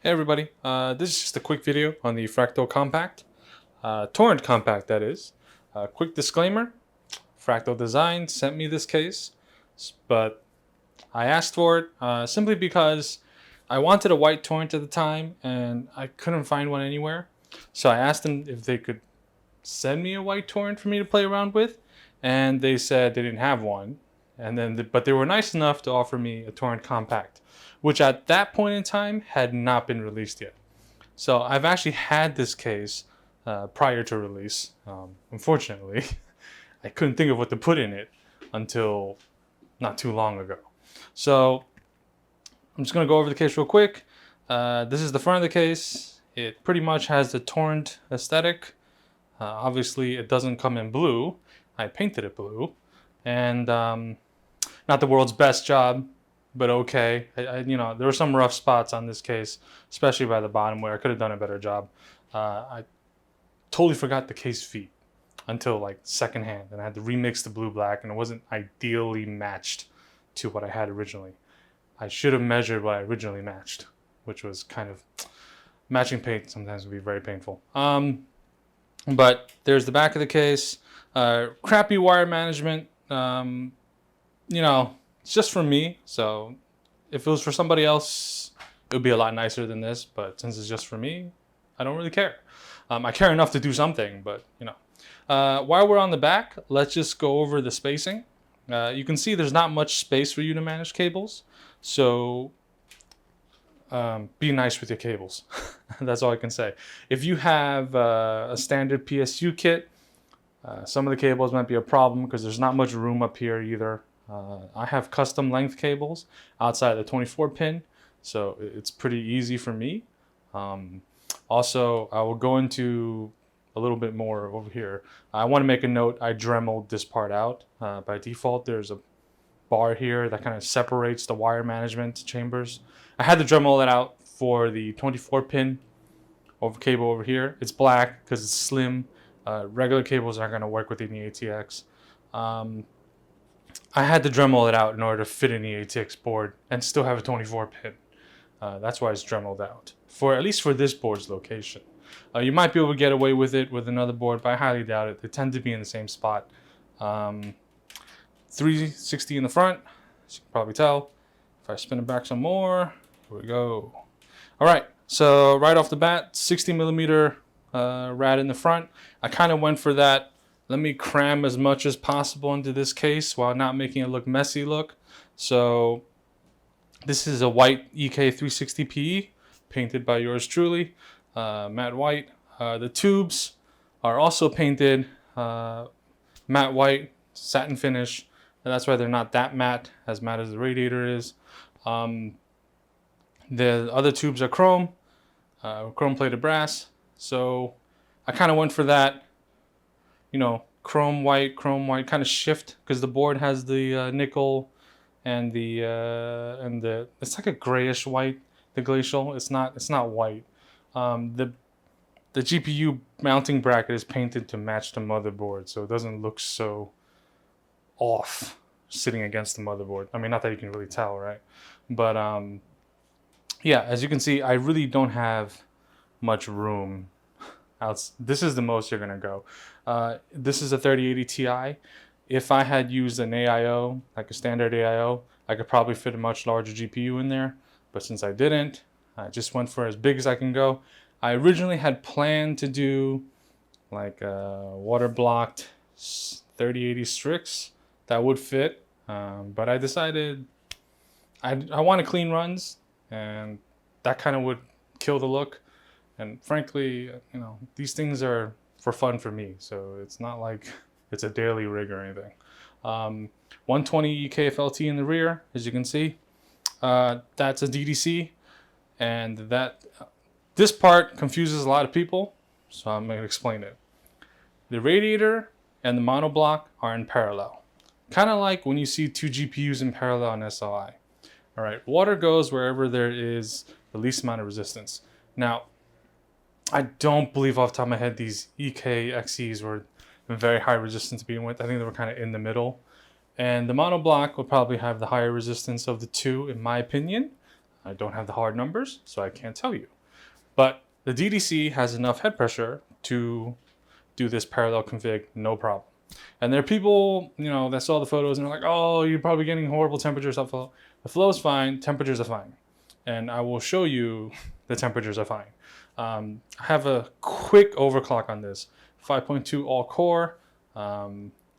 Hey everybody, this is just a quick video on the Fractal Compact, Torrent Compact that is. Quick disclaimer, Fractal Design sent me this case, but I asked for it simply because I wanted a white torrent at the time and I couldn't find one anywhere. So I asked them if they could send me a white torrent for me to play around with, and they said they didn't have one. And then, but they were nice enough to offer me a Torrent Compact, which at that point in time had not been released yet. So I've actually had this case prior to release. Unfortunately, I couldn't think of what to put in it until not too long ago. So I'm just going to go over the case real quick. This is the front of the case. It pretty much has the torrent aesthetic. Obviously, it doesn't come in blue. I painted it blue. And not the world's best job, but okay. There were some rough spots on this case, especially by the bottom where I could have done a better job. I totally forgot the case feet until like secondhand, and I had to remix the blue-black, and it wasn't ideally matched to what I had originally. I should have measured what I originally matched, which was kind of matching paint sometimes would be very painful. But there's the back of the case. Crappy wire management. It's just for me. So if it was for somebody else, it would be a lot nicer than this. But since it's just for me, I don't really care. I care enough to do something, but while we're on the back, let's just go over the spacing. You can see there's not much space for you to manage cables. So be nice with your cables. That's all I can say. If you have a standard PSU kit, some of the cables might be a problem because there's not much room up here either. I have custom length cables outside the 24 pin, so it's pretty easy for me. Also, I will go into a little bit more over here. I want to make a note, I Dremeled this part out. By default, there's a bar here that kind of separates the wire management chambers. I had to Dremel it out for the 24 pin cable over here. It's black because it's slim. Regular cables aren't going to work within the ATX. I had to Dremel it out in order to fit in the ATX board and still have a 24 pin. That's why it's Dremeled out, at least for this board's location. You might be able to get away with it with another board, but I highly doubt it. They tend to be in the same spot. 360 in the front, as you can probably tell. If I spin it back some more, here we go. All right, so right off the bat, 60 millimeter rad in the front. I kind of went for that. Let me cram as much as possible into this case while not making it look messy look. So this is a white EK 360 PE painted by yours truly, matte white. The tubes are also painted matte white, satin finish. And that's why they're not that matte as the radiator is. The other tubes are chrome plated brass. So I kind of went for that, chrome white, kind of shift, because the board has the nickel and the it's like a grayish white. The glacial, it's not white. The GPU mounting bracket is painted to match the motherboard, so it doesn't look so off sitting against the motherboard. I mean, not that you can really tell, right? But yeah, as you can see, I really don't have much room. This is the most you're gonna go. This is a 3080 Ti. If I had used an AIO, like a standard AIO, I could probably fit a much larger GPU in there. But since I didn't, I just went for as big as I can go. I originally had planned to do like a water blocked 3080 Strix that would fit, but I decided I wanted clean runs, and that kind of would kill the look. And frankly, these things are for fun for me, so it's not like it's a daily rig or anything. 120 EKFLT in the rear, as you can see. That's a DDC, and this part confuses a lot of people, so I'm going to explain it. The radiator and the monoblock are in parallel, kind of like when you see two GPUs in parallel on SLI. All right, water goes wherever there is the least amount of resistance. Now, I don't believe off the top of my head these EK XEs were very high resistance to begin with. I think they were kind of in the middle. And the monoblock would probably have the higher resistance of the two, in my opinion. I don't have the hard numbers, so I can't tell you. But the DDC has enough head pressure to do this parallel config, no problem. And there are people, that saw the photos and are like, oh, you're probably getting horrible temperatures up flow. The flow is fine, temperatures are fine. And I will show you the temperatures are fine. I have a quick overclock on this. 5.2 all core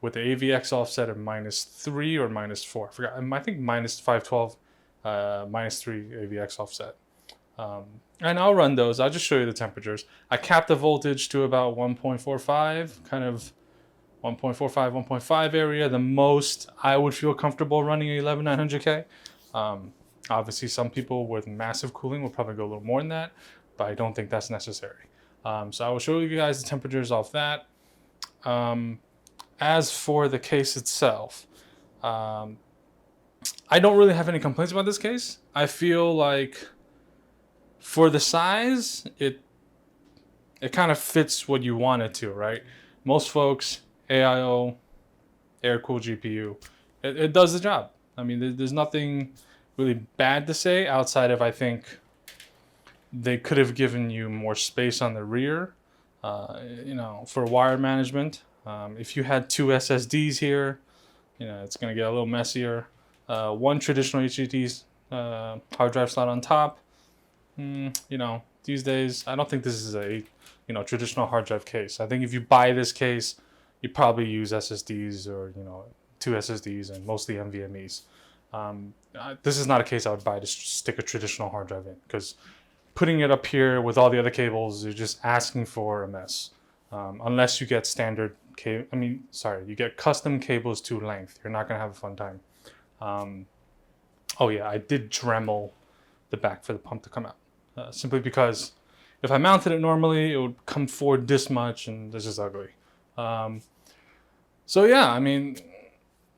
with the AVX offset of -3 or -4. I forgot. I think -512, -3 AVX offset. And I'll run those. I'll just show you the temperatures. I capped the voltage to about 1.45, kind of 1.45, 1.5 area. The most I would feel comfortable running 11900K. Obviously, some people with massive cooling will probably go a little more than that, but I don't think that's necessary. So I will show you guys the temperatures off that. As for the case itself, I don't really have any complaints about this case. I feel like for the size, it kind of fits what you want it to, right? Most folks, AIO, air-cooled GPU, it does the job. I mean, there's nothing really bad to say outside of I think they could have given you more space on the rear, for wire management. If you had 2 SSDs here, it's going to get a little messier. One traditional HDD hard drive slot on top. These days, I don't think this is a, traditional hard drive case. I think if you buy this case, you probably use SSDs or, 2 SSDs and mostly NVMe's. This is not a case I would buy to stick a traditional hard drive in, because putting it up here with all the other cables, you're just asking for a mess. Unless you get you get custom cables to length. You're not going to have a fun time. Oh yeah, I did Dremel the back for the pump to come out. Simply because if I mounted it normally, it would come forward this much, and this is ugly. So yeah, I mean,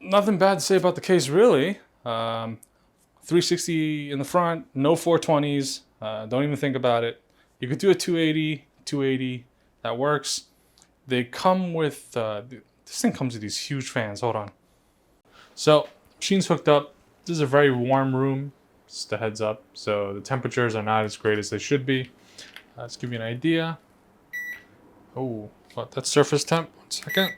nothing bad to say about the case, really. 360 in the front, no 420s. Don't even think about it. You could do a 280, that works. They come with, this thing comes with these huge fans. Hold on. So, machine's hooked up. This is a very warm room, just a heads up. So the temperatures are not as great as they should be. Let's give you an idea. Oh, that's surface temp. 1 second.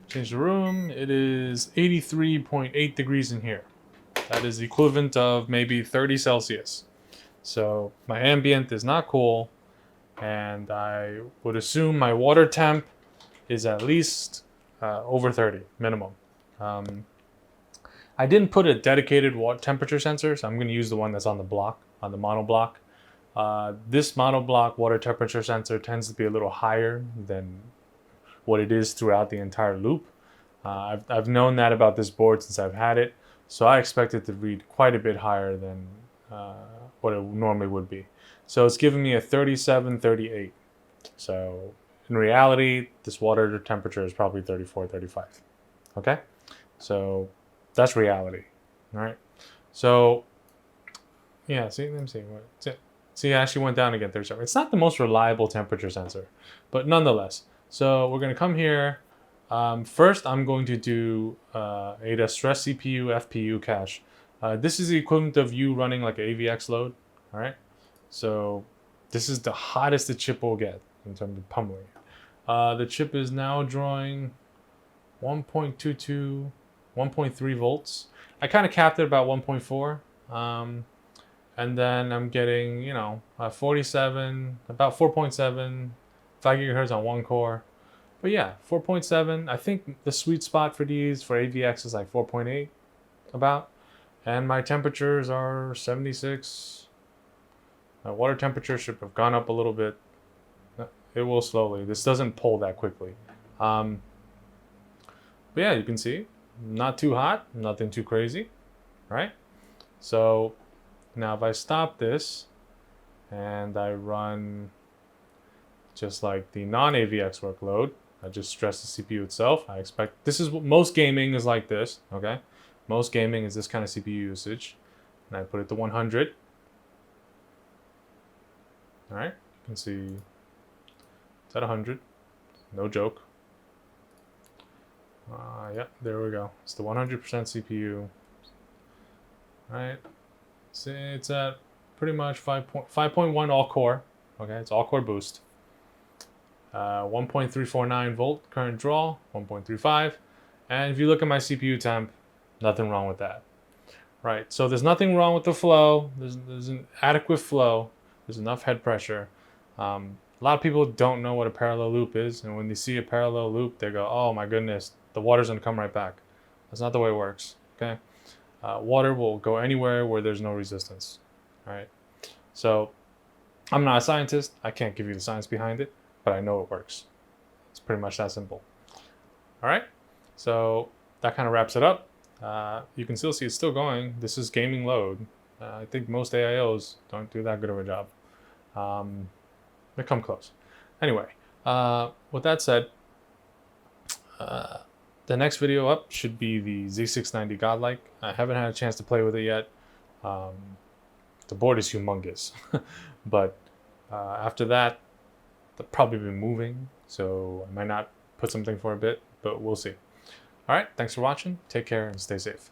Change the room. It is 83.8 degrees in here. That is the equivalent of maybe 30 Celsius. So my ambient is not cool, and I would assume my water temp is at least over 30 minimum. I didn't put a dedicated water temperature sensor, so I'm going to use the one that's on the block, on the monoblock. This monoblock water temperature sensor tends to be a little higher than what it is throughout the entire loop. I've known that about this board since I've had it, so I expect it to read quite a bit higher than what it normally would be. So it's giving me a 37, 38. So in reality, this water temperature is probably 34, 35. Okay? So that's reality. All right? So, yeah, see, let me see. See, it actually went down again, 37. It's not the most reliable temperature sensor, but nonetheless. So we're going to come here. First, I'm going to do a stress CPU FPU cache. This is the equivalent of you running like an AVX load. All right. So this is the hottest the chip will get in terms of pummeling. The chip is now drawing 1.22, 1.3 volts. I kind of capped it about 1.4. And then I'm getting, 47, about 4.7, 5 gigahertz on one core. But yeah, 4.7. I think the sweet spot for these, for AVX, is like 4.8 about. And my temperatures are 76. My water temperature should have gone up a little bit. It will slowly. This doesn't pull that quickly. But yeah, you can see, not too hot, nothing too crazy, right? So now if I stop this and I run just like the non-AVX workload, I just stress the CPU itself. I expect, this is what most gaming is like this, okay? Most gaming is this kind of CPU usage. And I put it to 100. All right, you can see it's at 100, no joke. Yeah, there we go. It's the 100% CPU. All right, It's at pretty much 5.1 all core. Okay, it's all core boost. 1.349 volt current draw, 1.35. And if you look at my CPU temp, nothing wrong with that. Right, so there's nothing wrong with the flow. There's an adequate flow. There's enough head pressure. A lot of people don't know what a parallel loop is, and when they see a parallel loop, they go, "Oh my goodness, the water's gonna come right back." That's not the way it works. Okay, water will go anywhere where there's no resistance. All right, so I'm not a scientist. I can't give you the science behind it, but I know it works. It's pretty much that simple. All right, so that kind of wraps it up. You can still see it's still going. This is gaming load. I think most AIOs don't do that good of a job. They come close. Anyway, with that said, the next video up should be the Z690 Godlike. I haven't had a chance to play with it yet. The board is humongous, but after that, they'll probably be moving, so I might not put something for a bit, but we'll see. All right, thanks for watching. Take care and stay safe.